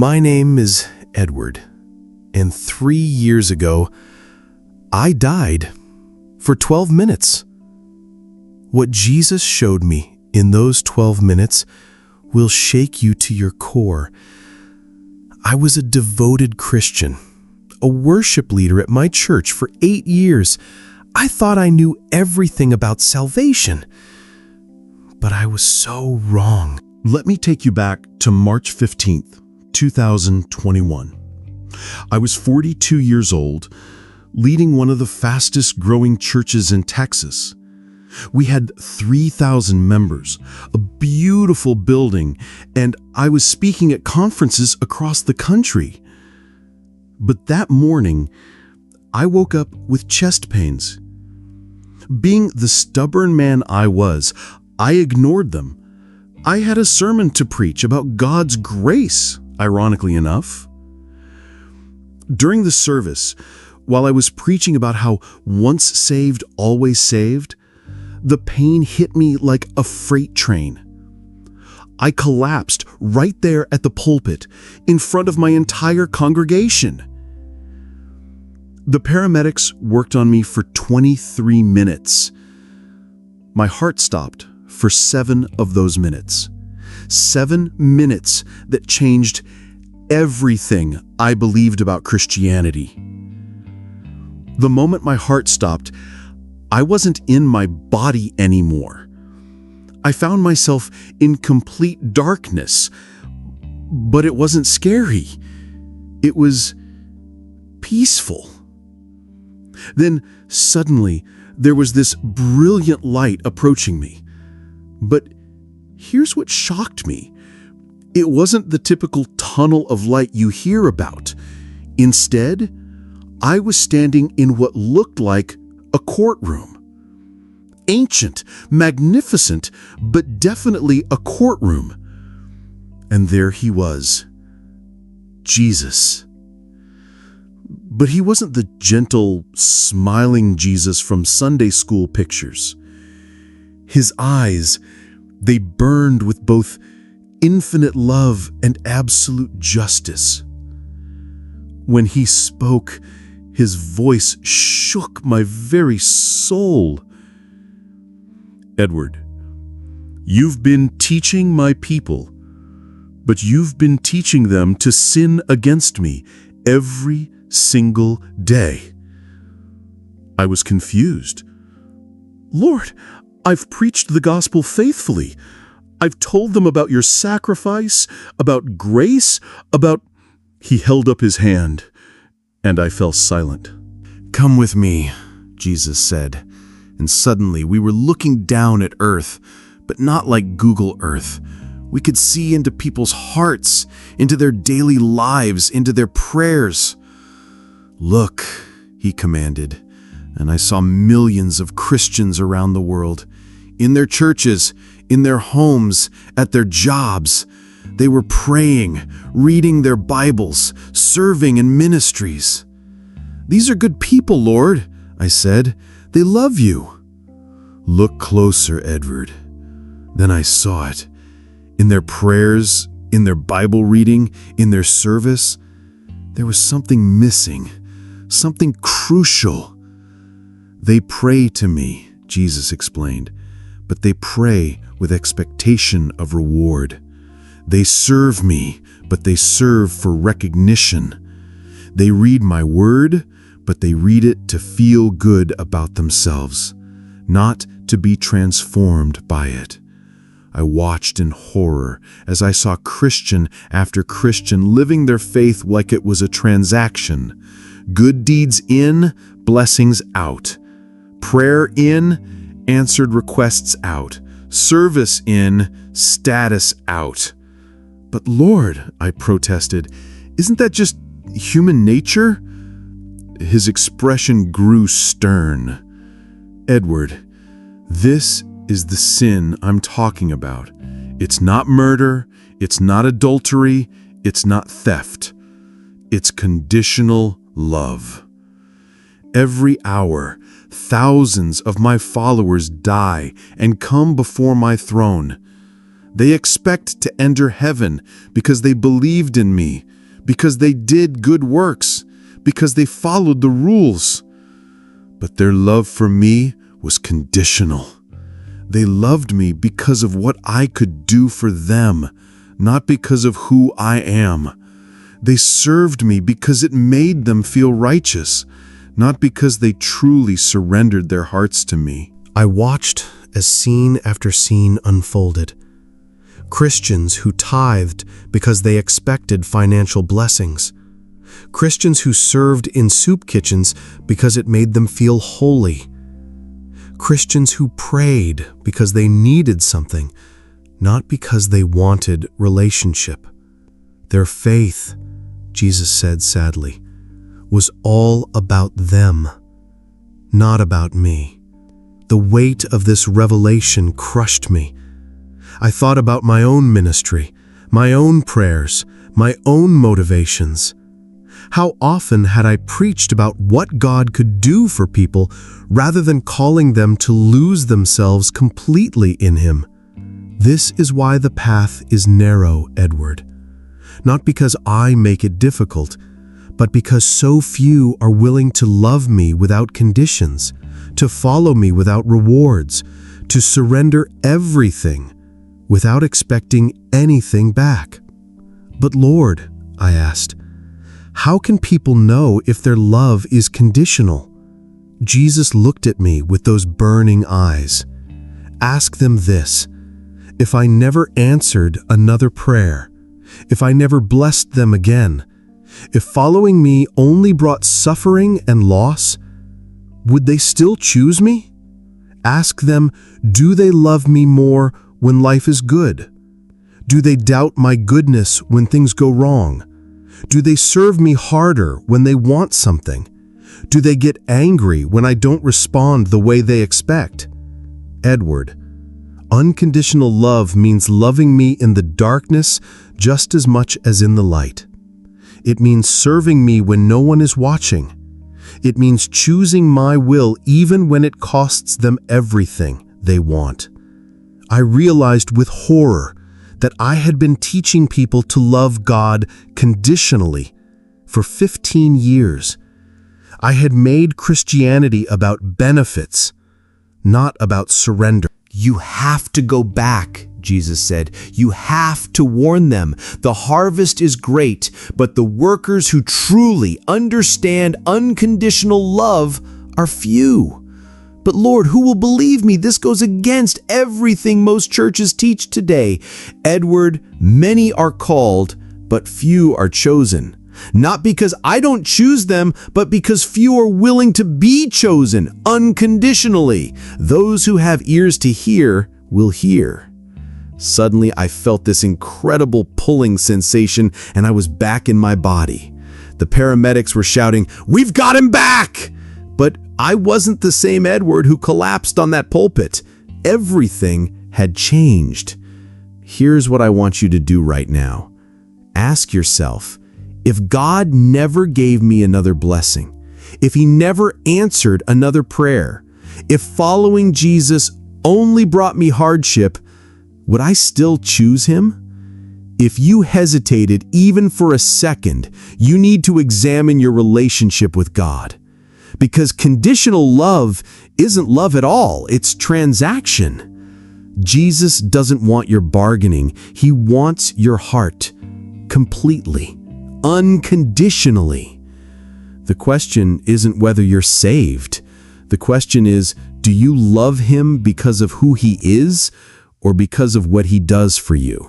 My name is Edward, and 3 years ago, I died for 12 minutes. What Jesus showed me in those 12 minutes will shake you to your core. I was a devoted Christian, a worship leader at my church for 8 years. I thought I knew everything about salvation, but I was so wrong. Let me take you back to March 15th, 2021. I was 42 years old, leading one of the fastest growing churches in Texas. We had 3,000 members, a beautiful building, and I was speaking at conferences across the country. But that morning, I woke up with chest pains. Being the stubborn man I was, I ignored them. I had a sermon to preach about God's grace, ironically enough. During the service, while I was preaching about how once saved, always saved, the pain hit me like a freight train. I collapsed right there at the pulpit, in front of my entire congregation. The paramedics worked on me for 23 minutes. My heart stopped for 7 of those minutes. 7 minutes that changed everything I believed about Christianity. The moment my heart stopped, I wasn't in my body anymore. I found myself in complete darkness, but it wasn't scary. It was peaceful. Then suddenly, there was this brilliant light approaching me. But here's what shocked me. It wasn't the typical tunnel of light you hear about. Instead, I was standing in what looked like a courtroom. Ancient, magnificent, but definitely a courtroom. And there he was, Jesus. But he wasn't the gentle, smiling Jesus from Sunday school pictures. His eyes, they burned with both infinite love and absolute justice. When he spoke, his voice shook my very soul. Edward, you've been teaching my people, but you've been teaching them to sin against me every single day. I was confused. Lord, I've preached the gospel faithfully. I've told them about your sacrifice, about grace, about... He held up his hand, and I fell silent. Come with me, Jesus said, and suddenly we were looking down at Earth, but not like Google Earth. We could see into people's hearts, into their daily lives, into their prayers. Look, he commanded, and I saw millions of Christians around the world, in their churches, in their homes, at their jobs. They were praying, reading their Bibles, serving in ministries. These are good people, Lord, I said. They love you. Look closer, Edward. Then I saw it. In their prayers, in their Bible reading, in their service, there was something missing, something crucial. They pray to me, Jesus explained, but they pray with expectation of reward. They serve me, but they serve for recognition. They read my word, but they read it to feel good about themselves, not to be transformed by it. I watched in horror as I saw Christian after Christian living their faith like it was a transaction. Good deeds in, blessings out. Prayer in, answered requests out. Service in, status out. But Lord, I protested, isn't that just human nature? His expression grew stern. Edward, this is the sin I'm talking about. It's not murder, it's not adultery, it's not theft. It's conditional love. Every hour, thousands of my followers die and come before my throne. They expect to enter heaven because they believed in me, because they did good works, because they followed the rules. But their love for me was conditional. They loved me because of what I could do for them, not because of who I am. They served me because it made them feel righteous, not because they truly surrendered their hearts to me. I watched as scene after scene unfolded. Christians who tithed because they expected financial blessings. Christians who served in soup kitchens because it made them feel holy. Christians who prayed because they needed something, not because they wanted relationship. Their faith, Jesus said sadly, was all about them, not about me. The weight of this revelation crushed me. I thought about my own ministry, my own prayers, my own motivations. How often had I preached about what God could do for people rather than calling them to lose themselves completely in Him? This is why the path is narrow, Edward. Not because I make it difficult, but because so few are willing to love me without conditions, to follow me without rewards, to surrender everything without expecting anything back. But Lord, I asked, how can people know if their love is conditional? Jesus looked at me with those burning eyes. Ask them this: if I never answered another prayer, if I never blessed them again, if following me only brought suffering and loss, would they still choose me? Ask them, do they love me more when life is good? Do they doubt my goodness when things go wrong? Do they serve me harder when they want something? Do they get angry when I don't respond the way they expect? Edward, unconditional love means loving me in the darkness just as much as in the light. It means serving me when no one is watching. It means choosing my will even when it costs them everything they want. I realized with horror that I had been teaching people to love God conditionally for 15 years. I had made Christianity about benefits, not about surrender. You have to go back, Jesus said. You have to warn them. The harvest is great, but the workers who truly understand unconditional love are few. But Lord, who will believe me? This goes against everything most churches teach today. Edward, many are called, but few are chosen. Not because I don't choose them, but because few are willing to be chosen unconditionally. Those who have ears to hear will hear. Suddenly, I felt this incredible pulling sensation, and I was back in my body. The paramedics were shouting, "We've got him back!" But I wasn't the same Edward who collapsed on that pulpit. Everything had changed. Here's what I want you to do right now. Ask yourself, if God never gave me another blessing, if He never answered another prayer, if following Jesus only brought me hardship, would I still choose Him? If you hesitated even for a second, you need to examine your relationship with God. Because conditional love isn't love at all, it's transaction. Jesus doesn't want your bargaining, He wants your heart completely, unconditionally. The question isn't whether you're saved. The question is, do you love Him because of who He is or because of what He does for you?